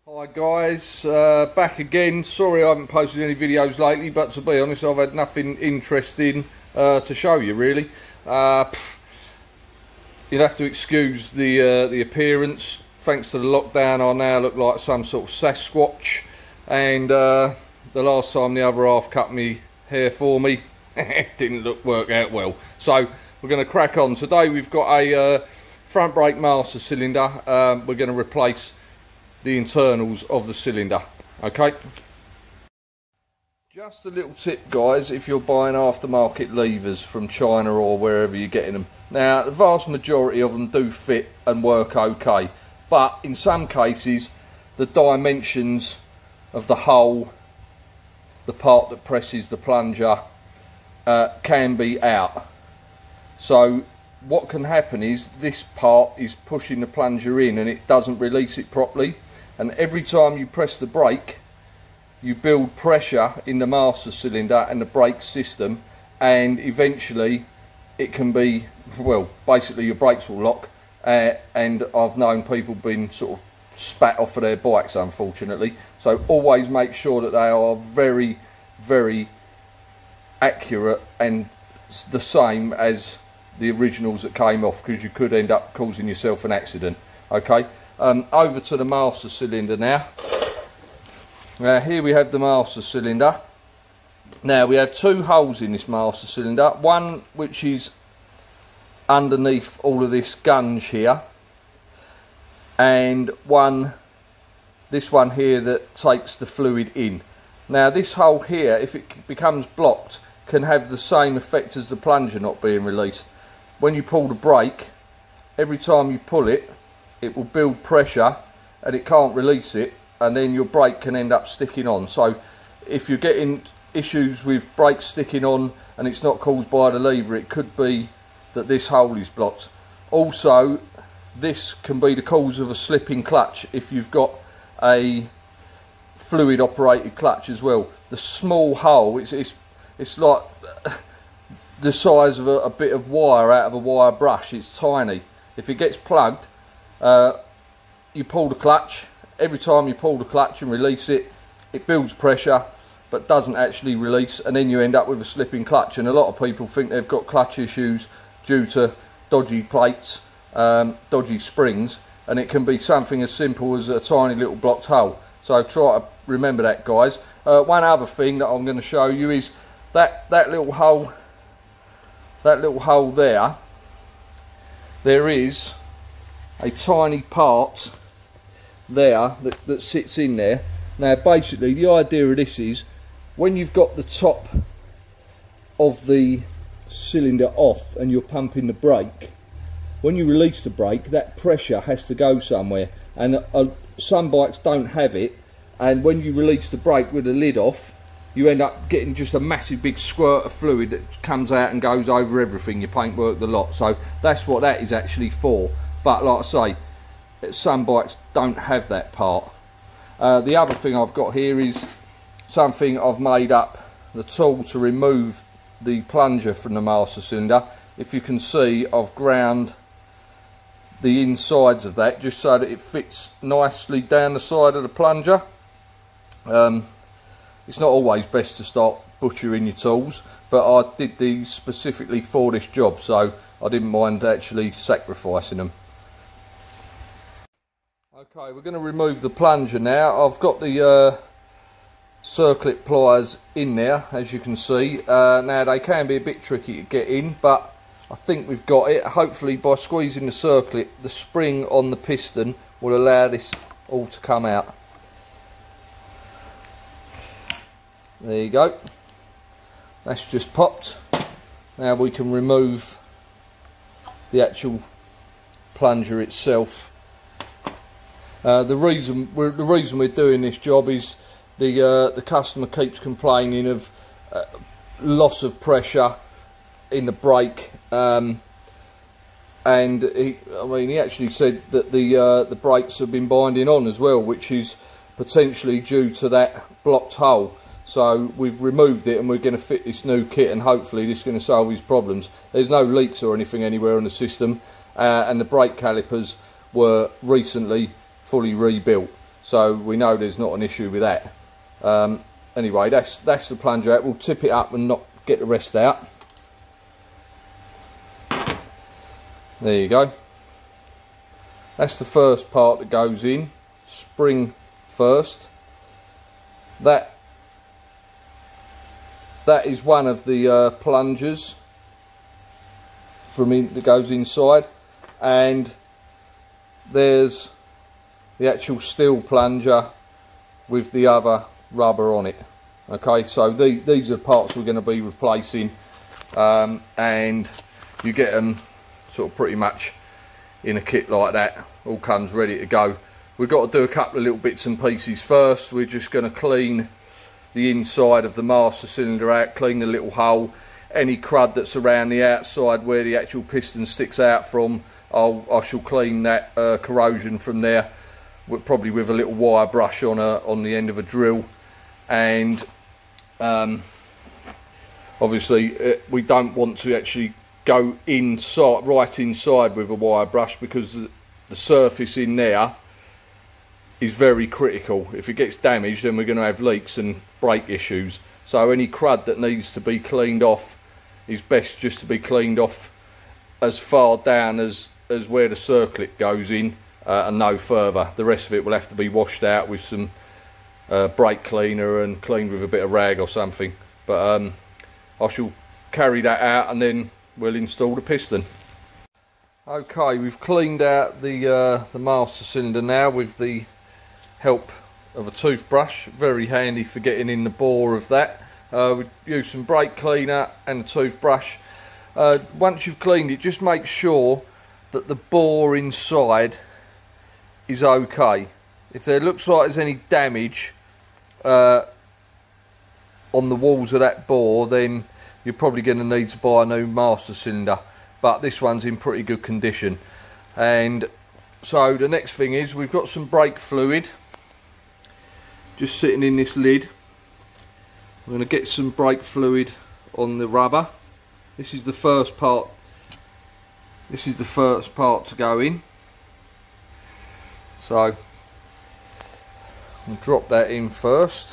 Hi guys, back again. Sorry I haven't posted any videos lately, but to be honest I've had nothing interesting to show you really. You'll have to excuse the appearance. Thanks to the lockdown I now look like some sort of Sasquatch, and the last time the other half cut me hair for me it didn't work out well. So we're going to crack on. Today we've got a front brake master cylinder. We're going to replace the internals of the cylinder. Okay, just a little tip guys, if you're buying aftermarket levers from China or wherever you're getting them, now the vast majority of them do fit and work okay, but in some cases the dimensions of the hole, the part that presses the plunger, can be out. So what can happen is this part is pushing the plunger in and it doesn't release it properly, and every time you press the brake you build pressure in the master cylinder and the brake system, and eventually it can be, well, basically your brakes will lock, and I've known people being sort of spat off of their bikes unfortunately. So always make sure that they are very, very accurate and the same as the originals that came off, because you could end up causing yourself an accident. Okay, over to the master cylinder now. Now here we have the master cylinder. Now we have two holes in this master cylinder, one which is underneath all of this gunge here, and this one here that takes the fluid in. Now this hole here, if it becomes blocked, can have the same effect as the plunger not being released. When you pull the brake, every time you pull it, it will build pressure and it can't release it, and then your brake can end up sticking on. So if you're getting issues with brakes sticking on and it's not caused by the lever, it could be that this hole is blocked. Also, this can be the cause of a slipping clutch if you've got a fluid operated clutch as well. The small hole, it's like the size of a bit of wire out of a wire brush. It's tiny. If it gets plugged, you pull the clutch. Every time you pull the clutch and release it, it builds pressure but doesn't actually release, and then you end up with a slipping clutch. And a lot of people think they've got clutch issues due to dodgy plates, dodgy springs, and it can be something as simple as a tiny little blocked hole. So try to remember that guys. One other thing that I'm going to show you is that little hole, there is a tiny part there that sits in there. Now basically the idea of this is, when you've got the top of the cylinder off and you're pumping the brake, when you release the brake, that pressure has to go somewhere, and some bikes don't have it, and when you release the brake with the lid off, you end up getting just a massive big squirt of fluid that comes out and goes over everything, your paintwork, the lot. So that's what that is actually for. But like I say, some bikes don't have that part. The other thing I've got here is something I've made up, the tool to remove the plunger from the master cylinder. If you can see, I've ground the insides of that just so that it fits nicely down the side of the plunger. It's not always best to start butchering your tools, but I did these specifically for this job, so I didn't mind actually sacrificing them. Okay, we're going to remove the plunger now. I've got the circlip pliers in there, as you can see. Now they can be a bit tricky to get in, but I think we've got it. Hopefully by squeezing the circlip, the spring on the piston will allow this all to come out. There you go, that's just popped. Now we can remove the actual plunger itself. The reason we're doing this job is the customer keeps complaining of loss of pressure in the brake, and he actually said that the brakes have been binding on as well, which is potentially due to that blocked hole. So we've removed it and we're going to fit this new kit, and hopefully this is going to solve his problems. There's no leaks or anything anywhere on the system, and the brake calipers were recently fully rebuilt. so we know there's not an issue with that. Anyway, that's the plunger out. We'll tip it up and not get the rest out. There you go. That's the first part that goes in, spring first. That is one of the plungers that goes inside, and there's the actual steel plunger with the other rubber on it. Okay, so these are the parts we're going to be replacing, and you get them sort of pretty much in a kit like that. All comes ready to go. We've got to do a couple of little bits and pieces first. We're just going to clean the inside of the master cylinder out, clean the little hole, any crud that's around the outside where the actual piston sticks out from. I shall clean that corrosion from there, probably with a little wire brush on the end of a drill. And obviously we don't want to actually go inside, right inside with a wire brush, because the surface in there is very critical. If it gets damaged, then we're going to have leaks and brake issues. So any crud that needs to be cleaned off is best just to be cleaned off as far down as where the circlip goes in, and no further. The rest of it will have to be washed out with some brake cleaner and cleaned with a bit of rag or something. But I shall carry that out and then we'll install the piston. Okay, we've cleaned out the master cylinder now with the help of a toothbrush. Very handy for getting in the bore of that. We use some brake cleaner and a toothbrush. Once you've cleaned it, just make sure that the bore inside is okay. If there looks like there's any damage on the walls of that bore, then you're probably going to need to buy a new master cylinder, but this one's in pretty good condition. And so the next thing is, we've got some brake fluid just sitting in this lid. I'm going to get some brake fluid on the rubber. This is the first part. This is the first part to go in. So I'll drop that in first.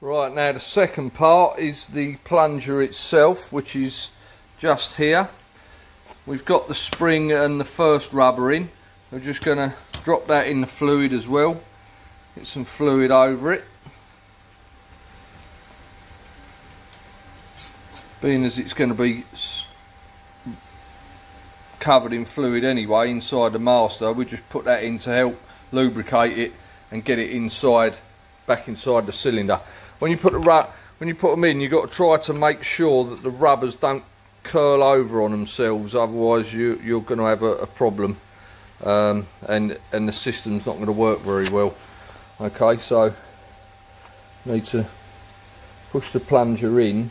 Right, now the second part is the plunger itself, which is just here. We've got the spring and the first rubber in. We're just going to drop that in the fluid as well. Get some fluid over it. Being as it's going to be covered in fluid anyway inside the master, we just put that in to help lubricate it and get it inside, back inside the cylinder. When you put them in, you've got to try to make sure that the rubbers don't curl over on themselves, otherwise you're going to have a problem, and the system's not going to work very well. Okay, so you need to push the plunger in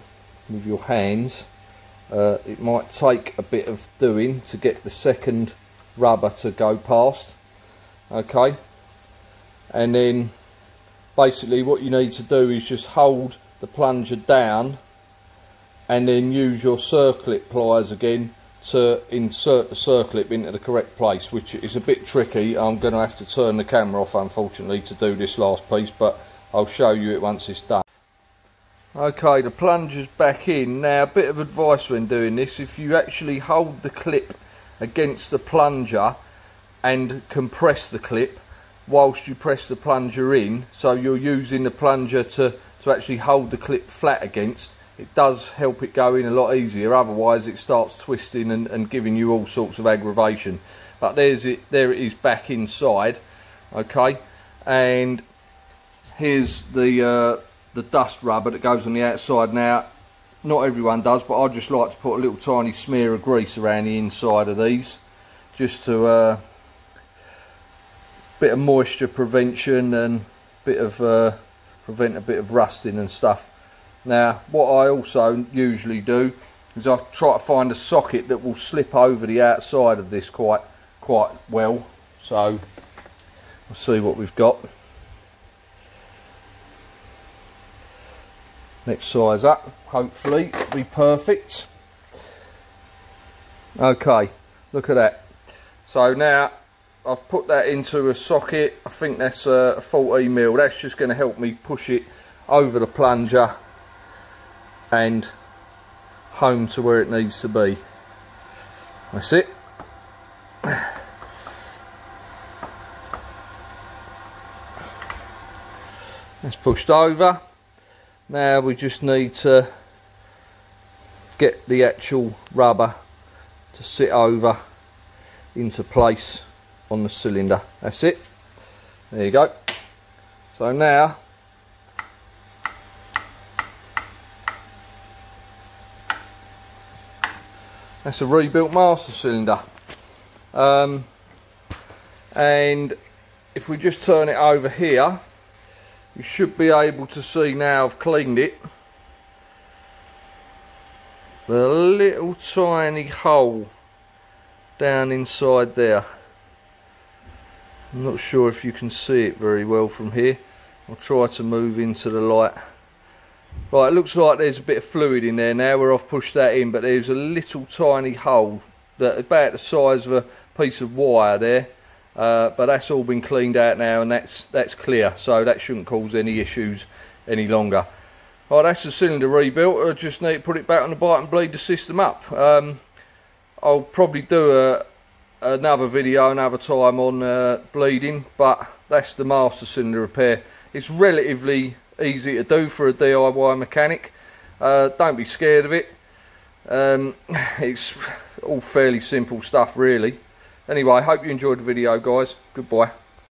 with your hands. It might take a bit of doing to get the second rubber to go past. Okay, and then basically what you need to do is just hold the plunger down and then use your circlip pliers again to insert the circlip into the correct place, which is a bit tricky. I'm going to have to turn the camera off unfortunately to do this last piece, but I'll show you it once it's done. Okay, the plunger's back in. Now, a bit of advice when doing this: if you actually hold the clip against the plunger and compress the clip whilst you press the plunger in, so you're using the plunger to actually hold the clip flat against, it does help it go in a lot easier. Otherwise it starts twisting and giving you all sorts of aggravation. But there it is back inside. Okay, and here's the dust rubber that goes on the outside. Now, not everyone does, but I just like to put a little tiny smear of grease around the inside of these, just to bit of moisture prevention and bit of prevent a bit of rusting and stuff. Now what I also usually do is I try to find a socket that will slip over the outside of this quite well. So we'll see what we've got. Next size up, hopefully it'll be perfect. Okay, look at that. So now I've put that into a socket. I think that's a 14mm. That's just going to help me push it over the plunger and home to where it needs to be. That's it. That's pushed over. Now we just need to get the actual rubber to sit over into place on the cylinder. That's it. There you go. So now that's a rebuilt master cylinder. And if we just turn it over here, you should be able to see now I've cleaned it. The little tiny hole down inside there. I'm not sure if you can see it very well from here. I'll try to move into the light. Right, it looks like there's a bit of fluid in there now where I've pushed that in, but there's a little tiny hole that about the size of a piece of wire there. But that's all been cleaned out now, and that's clear, so that shouldn't cause any issues any longer. Right, that's the cylinder rebuilt. I just need to put it back on the bike and bleed the system up. I'll probably do another video another time on bleeding, but that's the master cylinder repair. It's relatively easy to do for a DIY mechanic. Don't be scared of it. It's all fairly simple stuff really. Anyway, I hope you enjoyed the video guys. Goodbye.